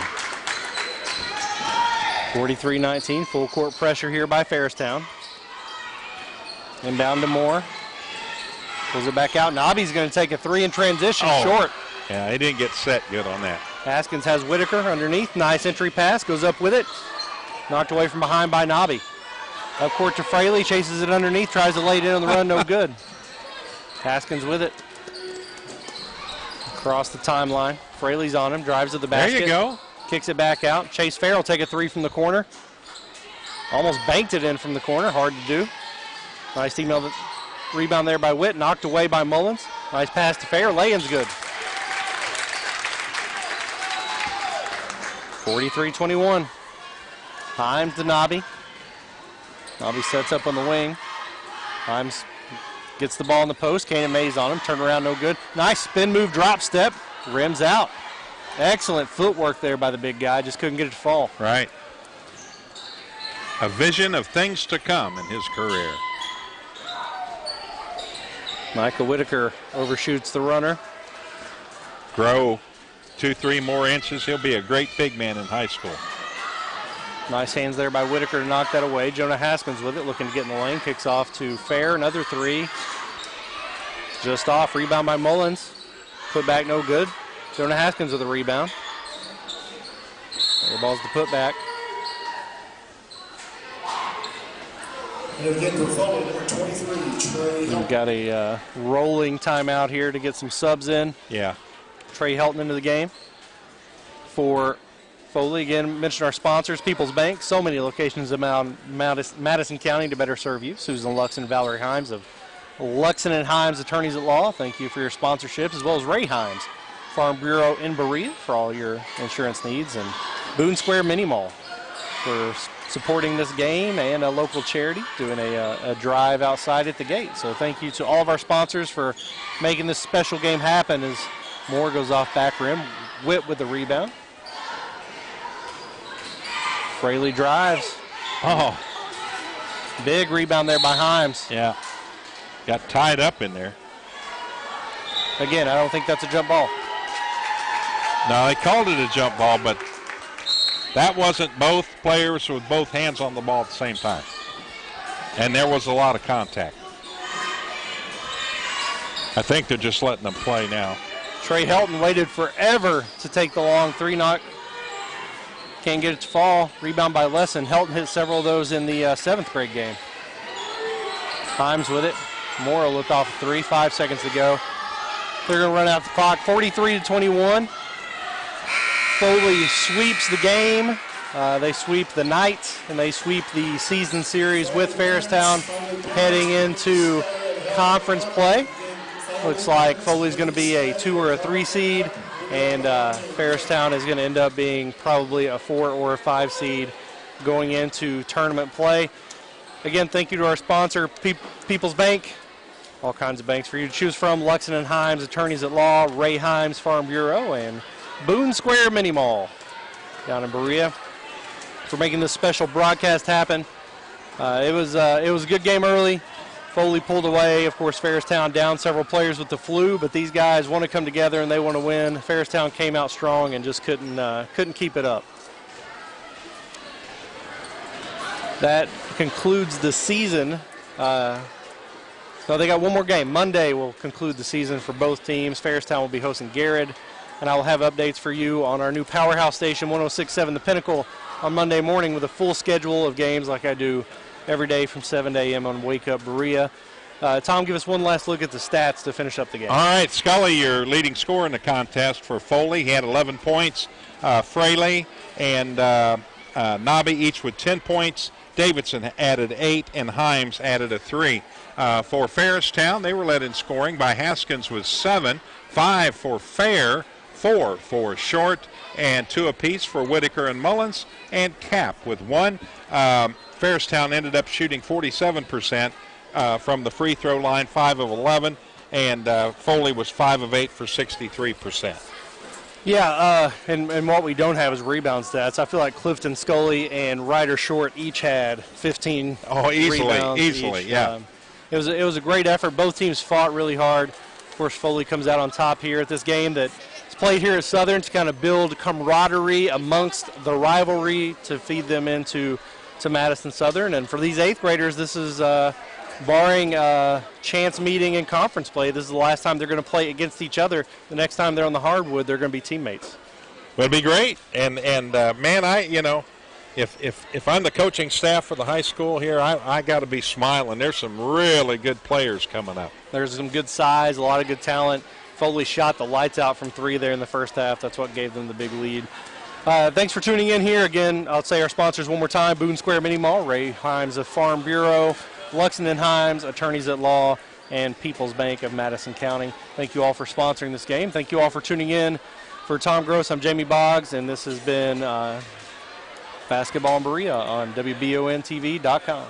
43-19. Full court pressure here by Farristown. Inbound to Moore. Pulls it back out. Nobby's going to take a three in transition. Short. Yeah, he didn't get set good on that. Haskins has Whitaker underneath. Nice entry pass. Goes up with it. Knocked away from behind by Nobby. Up court to Fraley. Chases it underneath. Tries to lay it in on the run. No good. Haskins with it. Across the timeline. Fraley's on him. Drives to the basket. There you go. Kicks it back out. Chase Fair will take a three from the corner. Almost banked it in from the corner. Hard to do. Nice rebound there by Witt. Knocked away by Mullins. Nice pass to Fair. Lay-in's good. 43-21. Himes to Nobby. Nobby sets up on the wing. Himes gets the ball in the post. Kanan Mays on him. Turn around, no good. Nice spin move, drop step. Rims out. Excellent footwork there by the big guy. Just couldn't get it to fall. Right. A vision of things to come in his career. Michael Whitaker overshoots the runner. Grow 2-3 more inches, he'll be a great big man in high school. Nice hands there by Whitaker to knock that away. Jonah Haskins with it, looking to get in the lane. Kicks off to Fair. Another three. Just off. Rebound by Mullins. Put back no good. Jonah Haskins with a rebound. Air ball's the put back. We've got a rolling timeout here to get some subs in. Yeah. Trey Helton into the game for Foley. Again, mention our sponsors, People's Bank. So many locations around Madison County to better serve you. Susan Luxon and Valerie Himes of Luxon and Himes Attorneys at Law. Thank you for your sponsorships, as well as Ray Himes, Farm Bureau in Berea for all your insurance needs, and Boone Square Mini Mall for supporting this game, and a local charity doing a drive outside at the gate. So thank you to all of our sponsors for making this special game happen as Moore goes off back rim. Witt with the rebound. Fraley drives. Oh. Big rebound there by Himes. Yeah. Got tied up in there. Again, I don't think that's a jump ball. No, they called it a jump ball, but that wasn't both players with both hands on the ball at the same time. And there was a lot of contact. I think they're just letting them play now. Trey Helton waited forever to take the long three knock. Can't get it to fall. Rebound by Lesson. Helton hit several of those in the 7th grade game. Himes with it. Morrow looked off a three. 5 seconds to go. They're going to run out the clock. 43-21. Foley sweeps the game. They sweep the night, and they sweep the season series with Farristown heading into conference play. Looks like Foley's going to be a 2 or a 3 seed, and Farristown is going to end up being probably a 4 or a 5 seed going into tournament play. Again, thank you to our sponsor, People's Bank. All kinds of banks for you to choose from. Luxon and Himes, Attorneys at Law, Ray Himes, Farm Bureau, and Boone Square Mini Mall down in Berea for making this special broadcast happen. It was a good game early. Foley pulled away. Of course, Farristown down several players with the flu, but these guys want to come together and they want to win. Farristown came out strong and just couldn't keep it up. That concludes the season. So they got one more game. Monday will conclude the season for both teams. Farristown will be hosting Garrett, and I will have updates for you on our new powerhouse station, 106.7 The Pinnacle, on Monday morning with a full schedule of games like I do every day from 7 a.m. on Wake Up Berea. Tom, give us one last look at the stats to finish up the game. All right, Scully, your leading scorer in the contest for Foley. He had 11 points. Fraley and Nobby each with 10 points. Davidson added 8, and Himes added a 3. For Farristown, they were led in scoring by Haskins with 7, 5 for Fair, 4 for Short, and 2 apiece for Whitaker and Mullins, and Cap with 1. Farristown ended up shooting 47% from the free throw line, 5 of 11, and Foley was 5 of 8 for 63%. Yeah, and what we don't have is rebound stats. I feel like Clifton Scully and Ryder Short each had 15 rebounds easily, each. Yeah. It was a great effort. Both teams fought really hard. Of course, Foley comes out on top here at this game that's played here at Southern to kind of build camaraderie amongst the rivalry to feed them into Madison Southern. And for these 8th graders, this is barring chance meeting in conference play. This is the last time they're going to play against each other. The next time they're on the hardwood, they're going to be teammates. Well, it'd be great. And man, if I'm the coaching staff for the high school here, I got to be smiling. There's some really good players coming up. There's some good size, a lot of good talent. Foley shot the lights out from 3 there in the first half. That's what gave them the big lead. Thanks for tuning in here. Again, I'll say our sponsors one more time. Boone Square Mini Mall, Ray Himes of Farm Bureau, Luxon and Himes, Attorneys at Law, and People's Bank of Madison County. Thank you all for sponsoring this game. Thank you all for tuning in. For Tom Gross, I'm Jamie Boggs, and this has been Basketball in Berea on WBONTV.com.